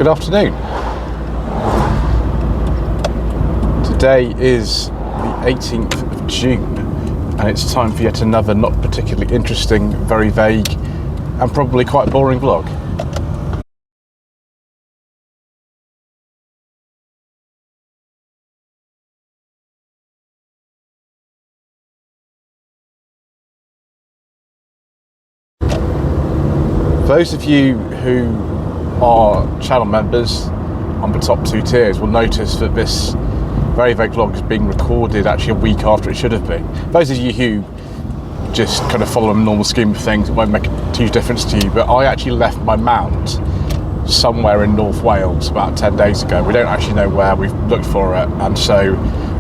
Good afternoon. Today is the 18th of June and it's time for yet another not particularly interesting, very vague and probably quite boring vlog. Those of you who are channel members on the top two tiers will notice that this very vague vlog is being recorded actually a week after it should have been. Those of you who just kind of follow a normal scheme of things, it won't make a huge difference to you, but I actually left my mount somewhere in North Wales about 10 days ago. We don't actually know where, we've looked for it, and so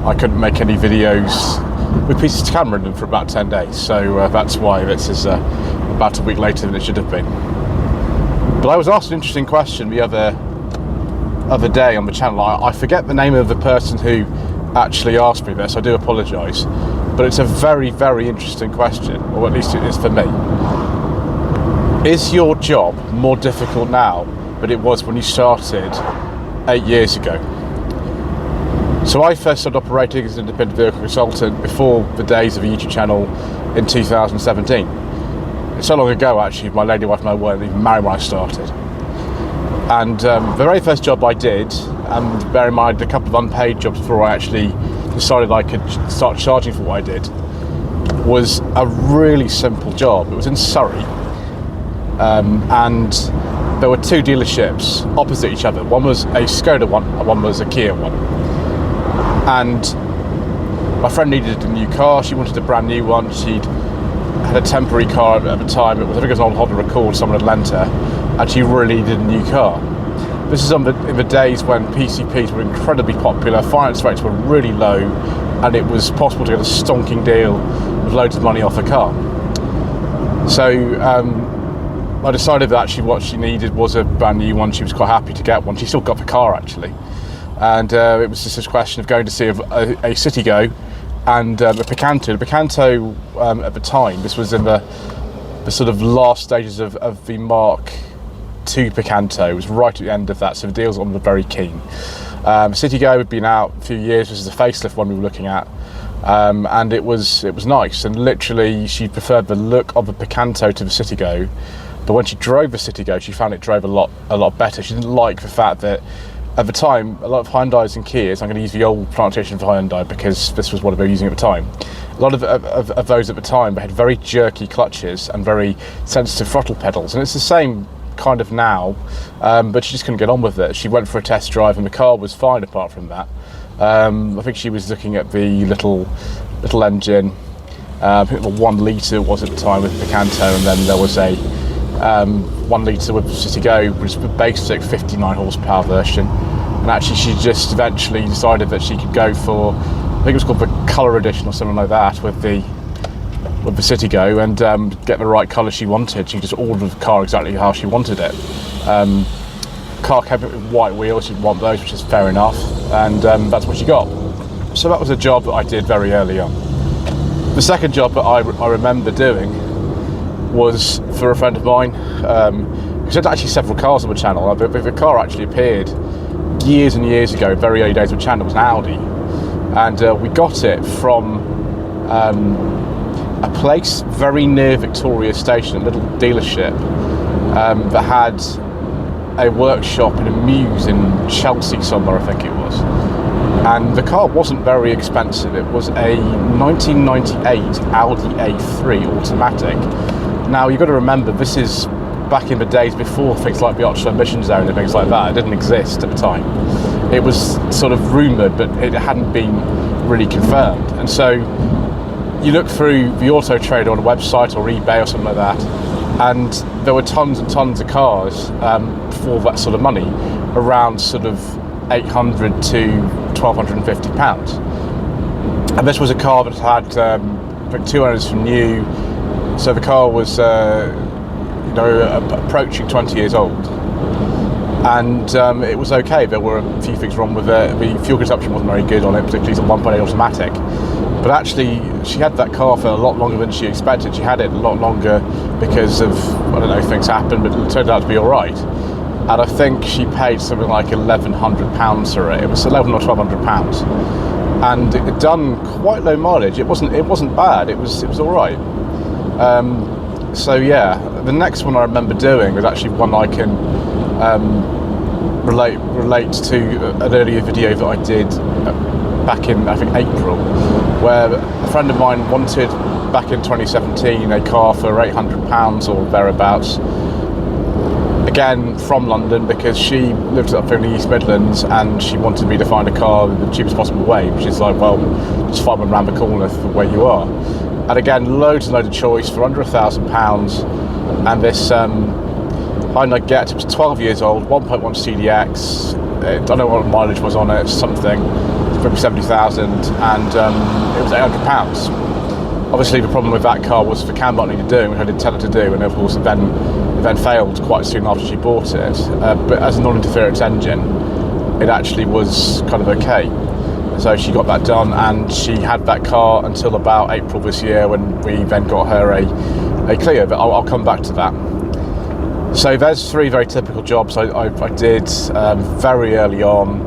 I couldn't make any videos with pieces to camera in them for about 10 days, so that's why this is about a week later than it should have been. But I was asked an interesting question the other day on the channel. I forget the name of the person who actually asked me this, I do apologise, but it's a very, very interesting question, or at least it is for me. Is your job more difficult now than it was when you started 8 years ago? So I first started operating as an independent vehicle consultant before the days of a YouTube channel in 2017. It's so long ago actually, my lady wife and I weren't even married when I started. And the very first job I did, and bear in mind a couple of unpaid jobs before I actually decided I could start charging for what I did, was a really simple job. It was in Surrey, and there were two dealerships opposite each other. One was a Skoda one, and one was a Kia one. And my friend needed a new car, she wanted a brand new one. She'd had a temporary car at the time, I think it was an old Honda Accord, someone had lent her, and she really needed a new car. This is in the days when PCPs were incredibly popular, finance rates were really low, and it was possible to get a stonking deal with loads of money off a car. So I decided that actually what she needed was a brand new one. She was quite happy to get one. She still got the car actually, and it was just a question of going to see a Citigo and a Picanto. The Picanto at the time, this was in the sort of last stages of the Mark II Picanto. It was right at the end of that, so the deals on were very keen. Citigo had been out a few years. This is a facelift one we were looking at, and it was nice, and literally she preferred the look of the Picanto to the Citigo, but when she drove the Citigo she found it drove a lot better. She didn't like the fact that at the time, a lot of Hyundais and Kias, I'm going to use the old pronunciation for Hyundai because this was what they were using at the time. A lot of those at the time, they had very jerky clutches and very sensitive throttle pedals, and it's the same kind of now, but she just couldn't get on with it. She went for a test drive and the car was fine apart from that. I think she was looking at the little engine, I think the 1 litre was at the time with the Picanto, and then there was a 1 litre with Citigo, which was the basic 59 horsepower version. And actually she just eventually decided that she could go for, I think it was called the colour edition or something like that, with the Citigo, and get the right colour she wanted. She just ordered the car exactly how she wanted it. Car came with white wheels, she'd want those, which is fair enough, and that's what she got. So that was a job that I did very early on. The second job that I remember doing was for a friend of mine, who had actually several cars on the channel. The car actually appeared years and years ago, very early days of the channel. It was an Audi, and we got it from a place very near Victoria Station, a little dealership that had a workshop in a Mews in Chelsea somewhere, I think it was. And the car wasn't very expensive. It was a 1998 Audi A3 automatic. Now you've got to remember, this is back in the days before things like the optional emission zone and things like that. It didn't exist at the time. It was sort of rumoured, but it hadn't been really confirmed. And so you look through the Auto Trader on a website or eBay or something like that, and there were tons and tons of cars for that sort of money, around sort of £800 to £1,250. And this was a car that had I think 2 owners from new, so the car was approaching 20 years old, and it was okay. There were a few things wrong with it. The fuel consumption wasn't very good on it, particularly it's a 1.8 automatic. But actually, she had that car for a lot longer than she expected. She had it a lot longer because of, I don't know, things happened, but it turned out to be all right. and I think she paid something like £1,100 for it. It was £1,100 or £1,200, and it had done quite low mileage. It wasn't bad. It was all right. So yeah, the next one I remember doing was actually one I can relate to an earlier video that I did back in, I think, April, where a friend of mine wanted, back in 2017, a car for £800 or thereabouts, again from London, because she lived up in the East Midlands and she wanted me to find a car in the cheapest possible way, which is like, well, just find one round the corner for where you are. And again, loads and loads of choice for under £1,000, and this Hyundai Get, it was 12 years old, 1.1 CDX, I don't know what mileage was on it, something, maybe 70,000, and it was £800. Obviously the problem with that car was the cam button needed doing, which I did tell her to do, and of course it then failed quite soon after she bought it. But as a non-interference engine, it actually was kind of okay. So she got that done, and she had that car until about April this year, when we then got her a Clio, but I'll come back to that. So there's three very typical jobs I did very early on,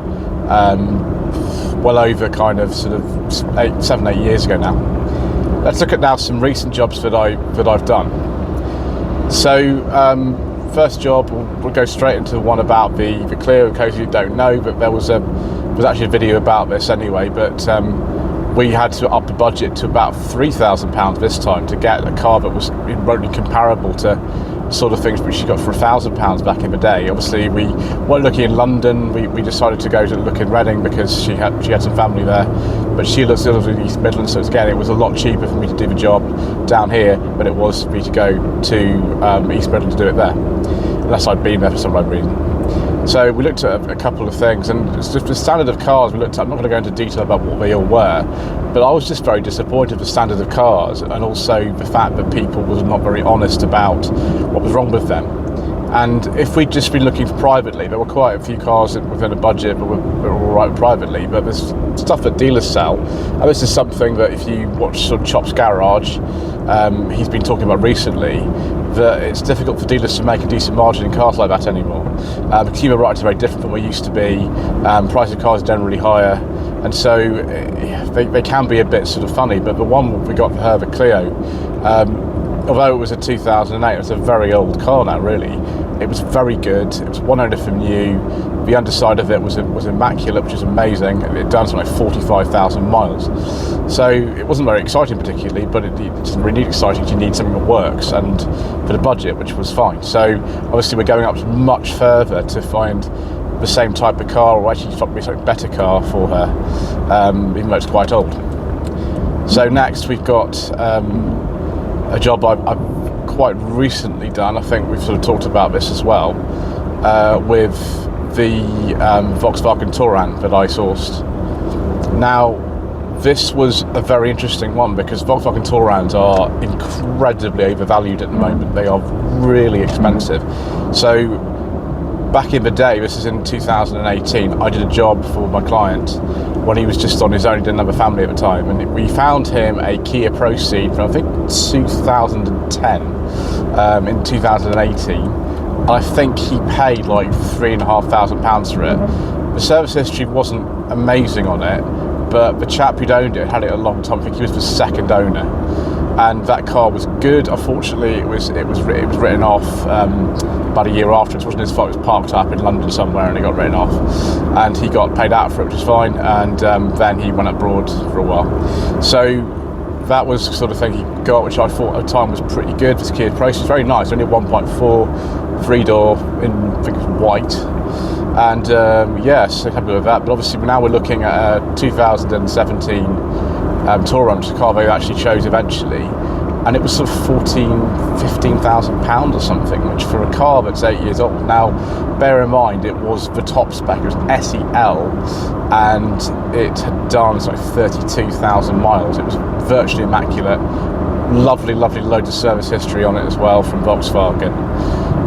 well over kind of sort of 7-8 years ago now. Let's look at now some recent jobs that I've done. So first job, we'll go straight into one about the Clio, in case you don't know, but there was actually a video about this anyway, but we had to up the budget to about £3,000 this time to get a car that was remotely comparable to sort of things which she got for £1,000 back in the day. Obviously we weren't looking in London, we decided to go to look in Reading because she had some family there, but she lives in the East Midlands, so again it was a lot cheaper for me to do the job down here than it was for me to go to East Midlands to do it there, unless I'd been there for some odd reason. So we looked at a couple of things, and it's just the standard of cars we looked at. I'm not going to go into detail about what they all were, but I was just very disappointed with the standard of cars, and also the fact that people were not very honest about what was wrong with them. And if we'd just been looking privately, there were quite a few cars within a budget that were all right privately, but there's stuff that dealers sell, and this is something that if you watch sort of Chop's Garage, he's been talking about recently, that it's difficult for dealers to make a decent margin in cars like that anymore. The consumer rights are very different from what they used to be, price of cars are generally higher, and so they can be a bit sort of funny. But the one we got for her, the Clio, although it was a 2008, it was a very old car now really, it was very good, it was one owner from new, the underside of it was immaculate, which is amazing. It done something like 45,000 miles. So it wasn't very exciting particularly, but it doesn't really need exciting, you need something that works, and for the budget, which was fine. So obviously we're going up much further to find the same type of car, or actually probably a slightly better car for her, even though it's quite old. So next we've got a job I've quite recently done. I think we've sort of talked about this as well, with the Volkswagen Touran that I sourced. Now, this was a very interesting one because Volkswagen Tourans are incredibly overvalued at the moment. They are really expensive. So back in the day, this is in 2018, I did a job for my client when he was just on his own, he didn't have a family at the time, and we found him a Kia Proceed from I think 2010, in 2018. I think he paid like £3,500 for it. The service history wasn't amazing on it, but the chap who'd owned it had it a long time. I think he was the second owner, and that car was good. Unfortunately, it was written off about a year after. It wasn't his fault. It was parked up in London somewhere, and it got written off, and he got paid out for it, which was fine. And then he went abroad for a while. So that was the sort of thing he got, which I thought at the time was pretty good. This Kia Proceed was very nice, only a 1.4, 3-door in, I think it was white. And yes, happy with that. But obviously now we're looking at a 2017 Touran, which is a car they actually chose eventually, and it was sort of £15,000 or something, which for a car that's 8 years old. Now, bear in mind, it was the top spec, it was SEL, and it had done like 32,000 miles. It was virtually immaculate. Lovely loads of service history on it as well from Volkswagen.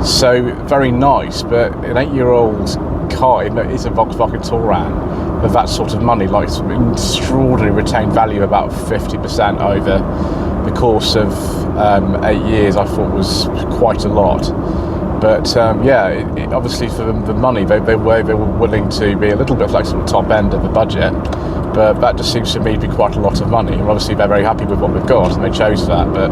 So very nice, but an 8-year-old car, it's a Volkswagen Touran with that sort of money, like some extraordinary retained value, about 50% over the course of 8 years, I thought was quite a lot. But obviously for the money, they were willing to be a little bit flexible at the top end of the budget, but that just seems to me to be quite a lot of money. And obviously they're very happy with what we've got, and they chose that. But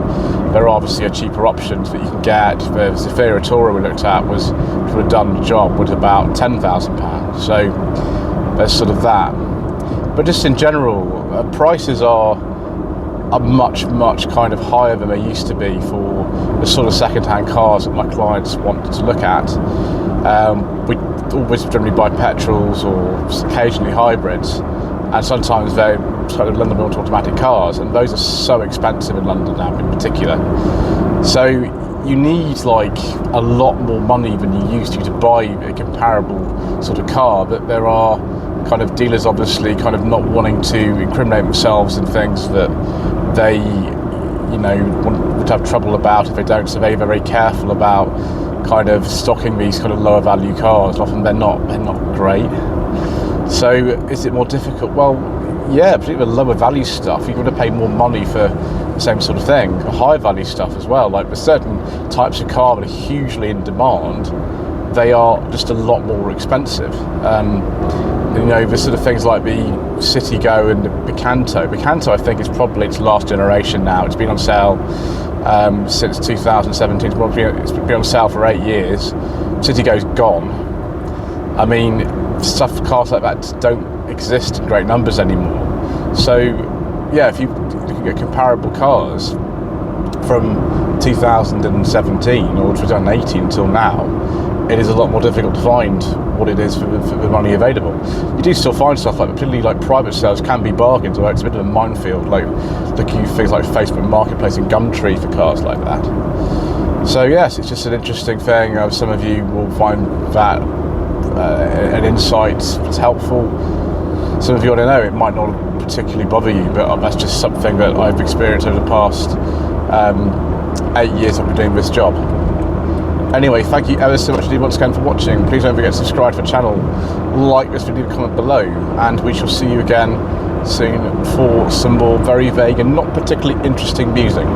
there are obviously cheaper options that you can get. The Zafira Tourer we looked at was, for a done job, was about £10,000. So there's sort of that. But just in general, prices are much kind of higher than they used to be for the sort of second-hand cars that my clients want to look at. We always generally buy petrols or occasionally hybrids, and sometimes they're sort of London-built automatic cars, and those are so expensive in London now in particular. So you need like a lot more money than you used to buy a comparable sort of car. But there are kind of dealers obviously kind of not wanting to incriminate themselves in things that they, would have trouble about if they don't. So they're very careful about kind of stocking these kind of lower value cars. Often they're not great. So is it more difficult? Well, yeah, particularly the lower value stuff, you're going to pay more money for the same sort of thing. High value stuff as well. Like, there's certain types of car that are hugely in demand, they are just a lot more expensive. The sort of things like the Citigo and the Picanto. Picanto, I think, is probably its last generation now. It's been on sale since 2017. It's been on sale for 8 years. Citigo's gone. I mean, cars like that don't exist in great numbers anymore. So, yeah, if you look at comparable cars from 2017 or 2018 until now, it is a lot more difficult to find what it is for the money available. You do still find stuff like, particularly like private sales can be bargains, although it's a bit of a minefield, like looking at things like Facebook Marketplace and Gumtree for cars like that. So yes, it's just an interesting thing. Some of you will find that an insight is helpful. Some of you, I don't know, it might not particularly bother you, but that's just something that I've experienced over the past 8 years I've been doing this job. Anyway, thank you ever so much indeed once again for watching. Please don't forget to subscribe to the channel, like this video, comment below, and we shall see you again soon for some more very vague and not particularly interesting musing.